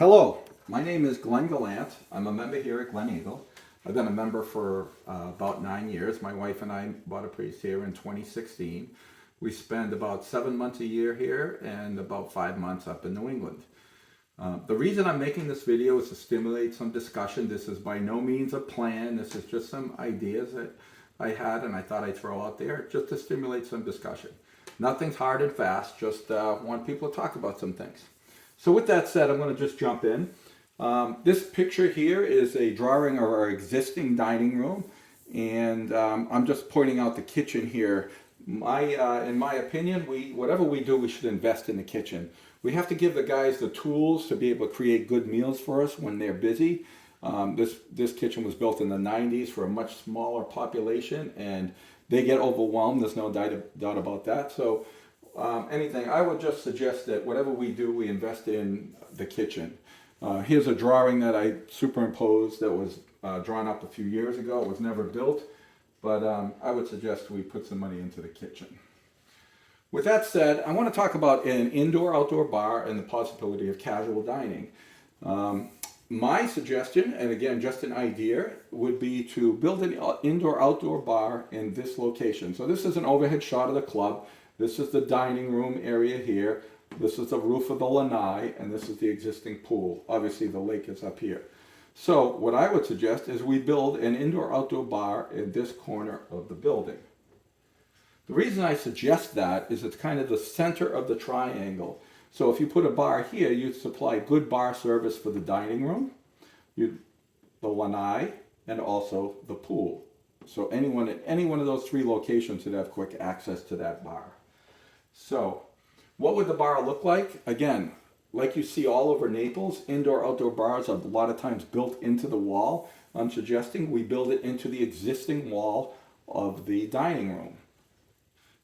Hello, my name is Glenn Gallant. I'm a member here at Glen Eagle. I've been a member for about 9 years. My wife and I bought a place here in 2016. We spend about 7 months a year here and about 5 months up in New England. The reason I'm making this video is to stimulate some discussion. This is by no means a plan. This is just some ideas that I had and I thought I'd throw out there just to stimulate some discussion. Nothing's hard and fast, just want people to talk about some things. So with that said, I'm going to just jump in. This picture here is a drawing of our existing dining room, and I'm just pointing out the kitchen here. In my opinion, whatever we do, we should invest in the kitchen. We have to give the guys the tools to be able to create good meals for us when they're busy. This kitchen was built in the 90s for a much smaller population, and they get overwhelmed. There's no doubt about that. So I would just suggest that whatever we do, we invest in the kitchen. Here's a drawing that I superimposed that was drawn up a few years ago. It was never built, but I would suggest we put some money into the kitchen. With that said, I want to talk about an indoor-outdoor bar and the possibility of casual dining. My suggestion, and again, just an idea, would be to build an indoor-outdoor bar in this location. So this is an overhead shot of the club. This is the dining room area here. This is the roof of the lanai, and this is the existing pool. Obviously, the lake is up here. So what I would suggest is we build an indoor-outdoor bar in this corner of the building. The reason I suggest that is it's kind of the center of the triangle. So if you put a bar here, you'd supply good bar service for the dining room, the lanai, and also the pool. So anyone at any one of those three locations would have quick access to that bar. So what would the bar look like? Again, like you see all over Naples, indoor-outdoor bars are a lot of times built into the wall. I'm suggesting we build it into the existing wall of the dining room.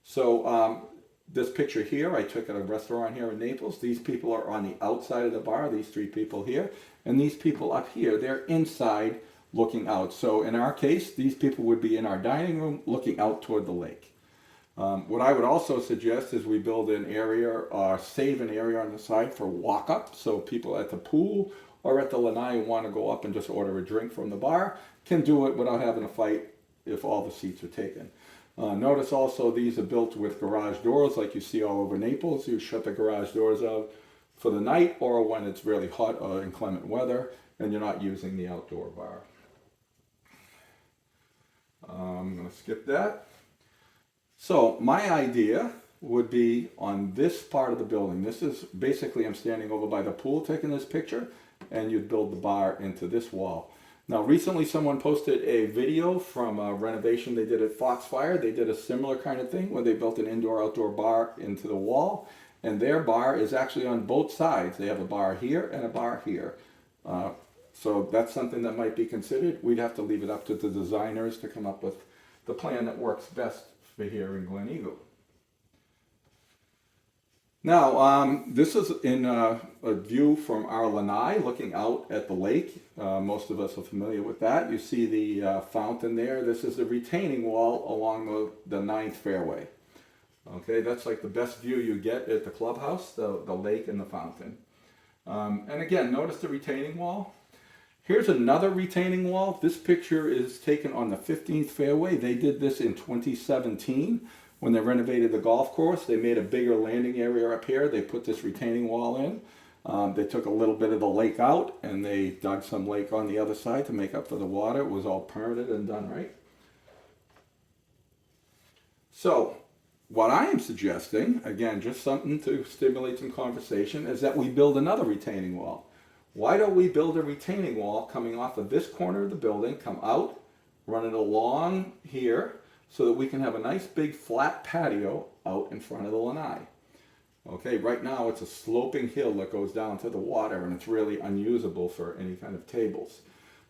So this picture here, I took at a restaurant here in Naples. These people are on the outside of the bar, these three people here. And these people up here, they're inside looking out. So in our case, these people would be in our dining room looking out toward the lake. What I would also suggest is we build an area or save an area on the side for walk-up. So people at the pool or at the lanai who want to go up and just order a drink from the bar can do it without having to fight if all the seats are taken. Notice also these are built with garage doors like you see all over Naples. You shut the garage doors out for the night or when it's really hot or inclement weather and you're not using the outdoor bar. I'm going to skip that. So my idea would be on this part of the building. This is basically, I'm standing over by the pool taking this picture, and you'd build the bar into this wall. Now recently someone posted a video from a renovation they did at Foxfire. They did a similar kind of thing where they built an indoor-outdoor bar into the wall, and their bar is actually on both sides. They have a bar here and a bar here. So that's something that might be considered. We'd have to leave it up to the designers to come up with the plan that works best for here in Glen Eagle. Now, this is in a view from our lanai looking out at the lake. Most of us are familiar with that. You see the fountain there. This is the retaining wall along the 9th fairway. Okay, that's like the best view you get at the clubhouse, the lake and the fountain. And again, notice the retaining wall. Here's another retaining wall. This picture is taken on the 15th fairway. They did this in 2017 when they renovated the golf course. They made a bigger landing area up here. They put this retaining wall in. They took a little bit of the lake out and they dug some lake on the other side to make up for the water. It was all permitted and done right. So what I am suggesting, again, just something to stimulate some conversation, is that we build another retaining wall. Why don't we build a retaining wall coming off of this corner of the building, come out, run it along here, so that we can have a nice big flat patio out in front of the lanai. Okay, right now it's a sloping hill that goes down to the water and it's really unusable for any kind of tables.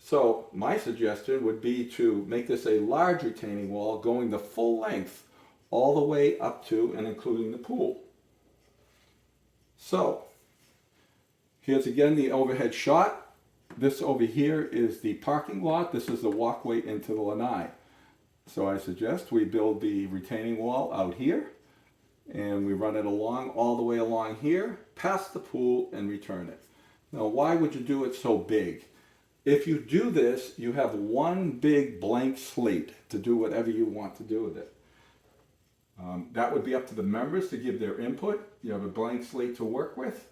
So my suggestion would be to make this a large retaining wall going the full length all the way up to and including the pool. So here's again the overhead shot. This over here is the parking lot. This is the walkway into the lanai. So I suggest we build the retaining wall out here and we run it along all the way along here, past the pool and return it. Now, why would you do it so big? If you do this, you have one big blank slate to do whatever you want to do with it. That would be up to the members to give their input. You have a blank slate to work with.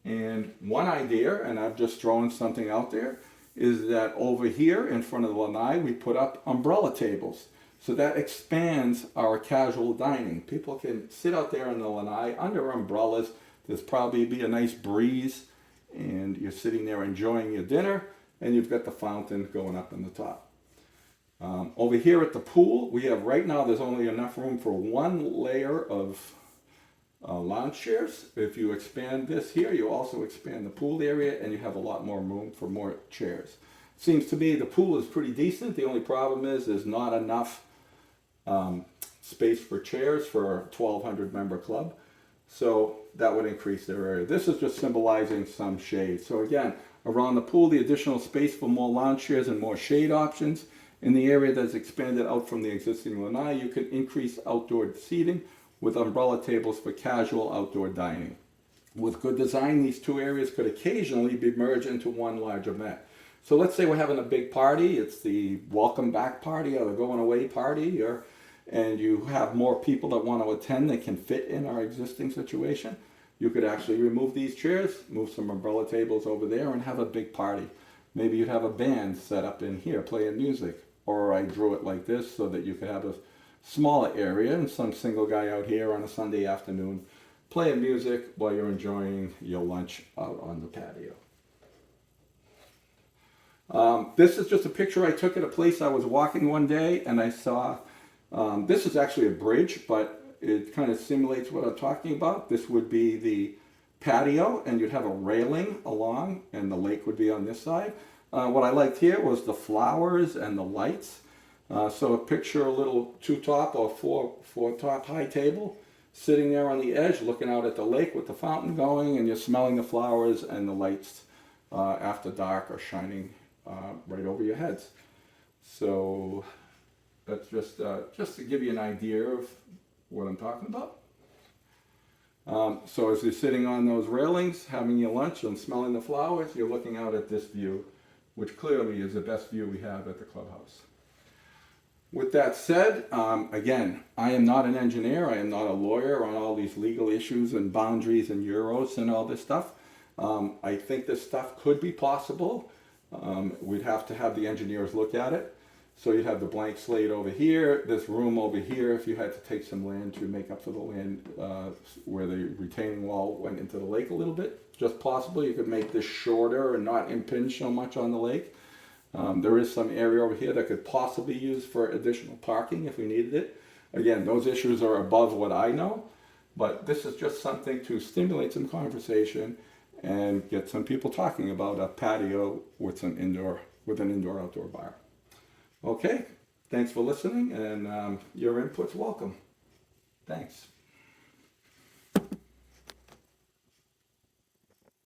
And one idea, and I've just thrown something out there, is that over here in front of the lanai, we put up umbrella tables. So that expands our casual dining. People can sit out there in the lanai under umbrellas. There's probably be a nice breeze, and you're sitting there enjoying your dinner, and you've got the fountain going up in the top. Over here at the pool, we have right now, there's only enough room for one layer of lounge chairs. If you expand this here, you also expand the pool area, and you have a lot more room for more chairs. Seems to me the pool is pretty decent. The only problem is there's not enough space for chairs for a 1,200 member club. So that would increase their area. This is just symbolizing some shade. So again, around the pool, the additional space for more lounge chairs and more shade options. In the area that's expanded out from the existing lanai, you can increase outdoor seating with umbrella tables for casual outdoor dining. With good design, these two areas could occasionally be merged into one large event. So let's say we're having a big party, it's the welcome back party or the going away party, and you have more people that want to attend that can fit in our existing situation. You could actually remove these chairs, move some umbrella tables over there, and have a big party. Maybe you'd have a band set up in here playing music. Or I drew it like this so that you could have a smaller area and some single guy out here on a Sunday afternoon playing music while you're enjoying your lunch out on the patio. This is just a picture I took at a place I was walking one day, and I saw, this is actually a bridge, but it kind of simulates what I'm talking about. This would be the patio, and you'd have a railing along, and the lake would be on this side. What I liked here was the flowers and the lights. So picture a little two-top or four-top high table sitting there on the edge looking out at the lake with the fountain going, and you're smelling the flowers, and the lights after dark are shining right over your heads. So that's just to give you an idea of what I'm talking about. So as you're sitting on those railings, having your lunch and smelling the flowers, you're looking out at this view, which clearly is the best view we have at the clubhouse. With that said, again, I am not an engineer. I am not a lawyer on all these legal issues and boundaries and euros and all this stuff. I think this stuff could be possible. We'd have to have the engineers look at it. So you'd have the blank slate over here, this room over here if you had to take some land to make up for the land where the retaining wall went into the lake a little bit. Just possible. You could make this shorter and not impinge so much on the lake. There is some area over here that could possibly be used for additional parking if we needed it. Again, those issues are above what I know, but this is just something to stimulate some conversation and get some people talking about a patio with an indoor-outdoor bar. Okay, thanks for listening, and your input's welcome. Thanks.